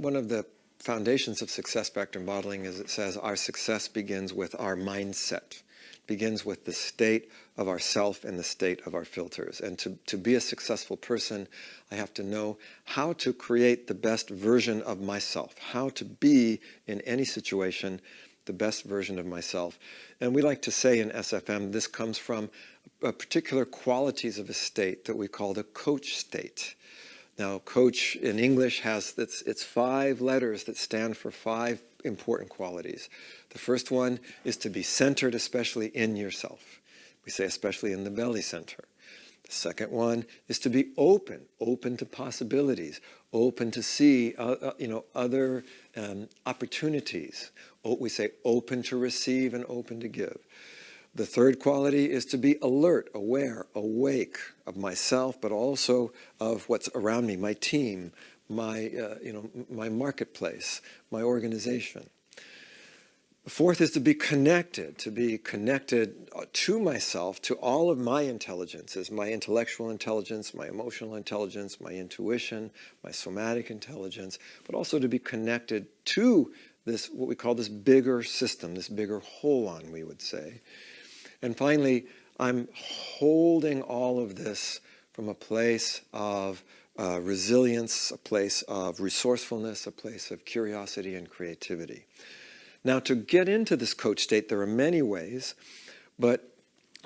one of the foundations of success factor modeling is it says our success begins with our mindset, begins with the state of ourself and the state of our filters. And to be a successful person, I have to know how to create the best version of myself, how to be in any situation the best version of myself. And we like to say in SFM, this comes from particular qualities of a state that we call the coach state. Now, coach in English has it's 5 letters that stand for 5 important qualities. The first one is to be centered, especially in yourself. We say especially in the belly center. The second one is to be open to possibilities, open to see other opportunities. We say open to receive and open to give. The third quality is to be alert, aware, awake of myself, but also of what's around me, my team, my marketplace, my organization. The fourth is to be connected to myself, to all of my intelligences, my intellectual intelligence, my emotional intelligence, my intuition, my somatic intelligence, but also to be connected to this, what we call this bigger system, this bigger whole on, we would say. And finally, I'm holding all of this from a place of resilience, a place of resourcefulness, a place of curiosity and creativity. Now, to get into this coach state, there are many ways, but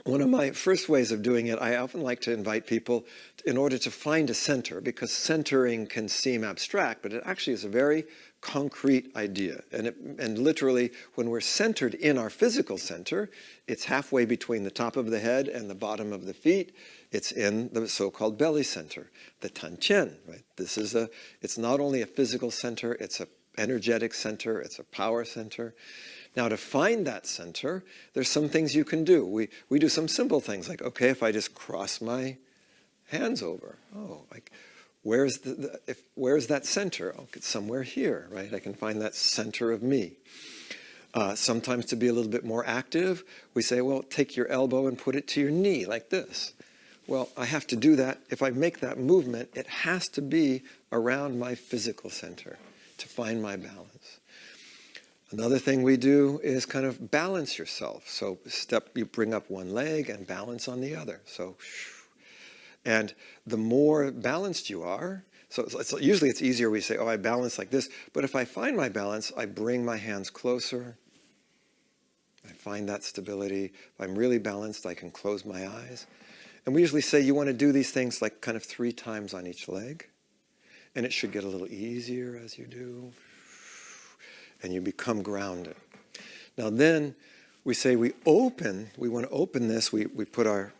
one of my first ways of doing it, I often like to invite people in order to find a center, because centering can seem abstract, but it actually is a very concrete idea. And literally, when we're centered in our physical center, it's halfway between the top of the head and the bottom of the feet. It's in the so-called belly center, the tantian, right? It's not only a physical center, it's an energetic center, it's a power center. Now, to find that center, there's some things you can do. We do some simple things like, okay, if I just cross my hands over, where's that center? Oh, it's somewhere here, right? I can find that center of me. Sometimes to be a little bit more active, we say, well, take your elbow and put it to your knee like this. Well, I have to do that. If I make that movement, it has to be around my physical center to find my balance. Another thing we do is kind of balance yourself. So you bring up one leg and balance on the other. And the more balanced you are, usually it's easier, we say, oh, I balance like this. But if I find my balance, I bring my hands closer. I find that stability. If I'm really balanced, I can close my eyes. And we usually say you want to do these things like kind of 3 times on each leg. And it should get a little easier as you do. And you become grounded. Now then, we say we want to open this. We put our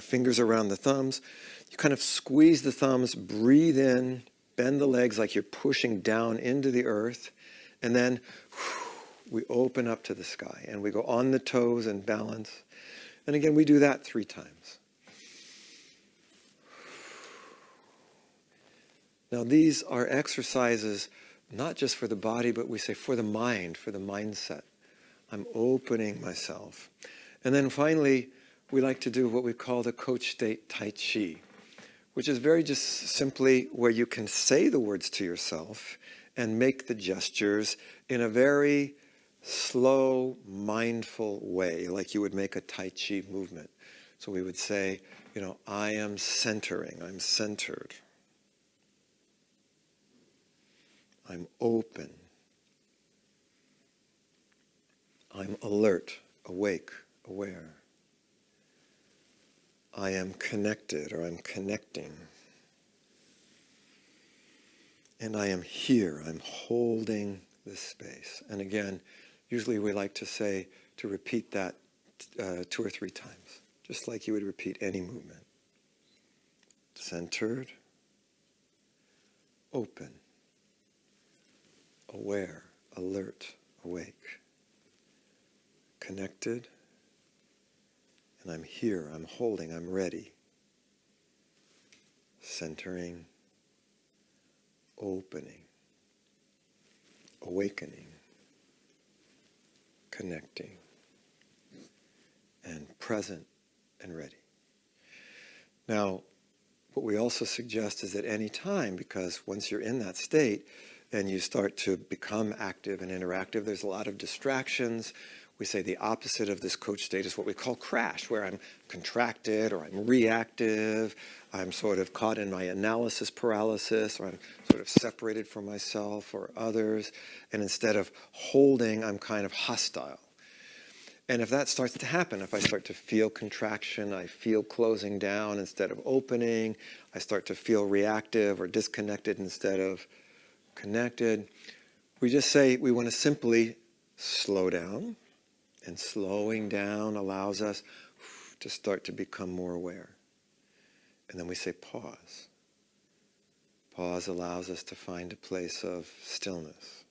fingers around the thumbs. You kind of squeeze the thumbs, breathe in, bend the legs like you're pushing down into the earth. And then we open up to the sky. And we go on the toes and balance. And again, we do that 3 times. Now these are exercises not just for the body, but we say for the mind, for the mindset. I'm opening myself. And then finally, we like to do what we call the coach state 𝘖𝗍, which is very just simply where you can say the words to yourself and make the gestures in a very slow, mindful way, like you would make a 𝘖𝗍 movement. So we would say, I am centering, I'm centered. I'm open. I'm alert, awake, aware. I am connected, or I'm connecting. And I am here, I'm holding this space. And again, usually we like to repeat that 2 or 3 times, just like you would repeat any movement. Centered, open, aware, alert, awake, connected, and I'm here, I'm holding, I'm ready. Centering, opening, awakening, connecting, and present and ready. Now, what we also suggest is at any time, because once you're in that state, and you start to become active and interactive, there's a lot of distractions. We say the opposite of this coach state is what we call crash, where I'm contracted or I'm reactive, I'm sort of caught in my analysis paralysis, or I'm sort of separated from myself or others, and instead of holding, I'm kind of hostile. And if that starts to happen, if I start to feel contraction, I feel closing down instead of opening, I start to feel reactive or disconnected instead of connected, we just say we want to simply slow down. And slowing down allows us to start to become more aware. And then we say pause. Pause allows us to find a place of stillness.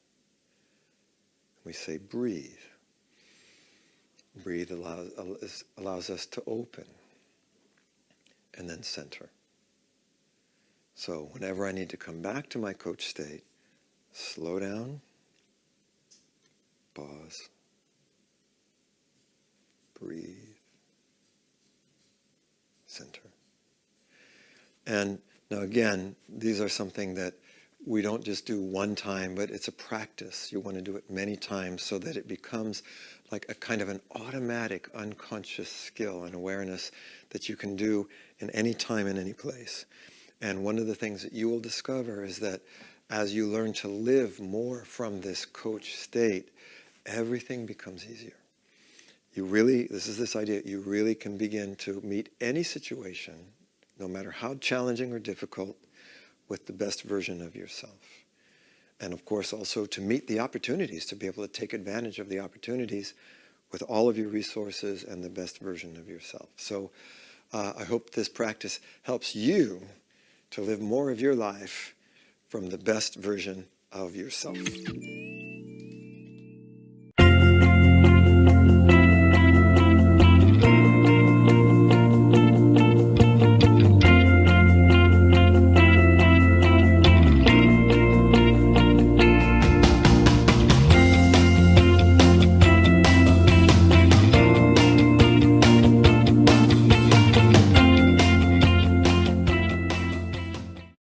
We say breathe. Breathe allows us to open. And then center. So whenever I need to come back to my coach state, slow down, pause, breathe, center. And now again, these are something that we don't just do one time, but it's a practice. You want to do it many times so that it becomes like a kind of an automatic unconscious skill and awareness that you can do in any time, in any place. And one of the things that you will discover is that as you learn to live more from this coach state, everything becomes easier. You really, this idea, you really can begin to meet any situation, no matter how challenging or difficult, with the best version of yourself. And of course also to meet the opportunities, to be able to take advantage of the opportunities with all of your resources and the best version of yourself. So I hope this practice helps you to live more of your life from the best version of yourself.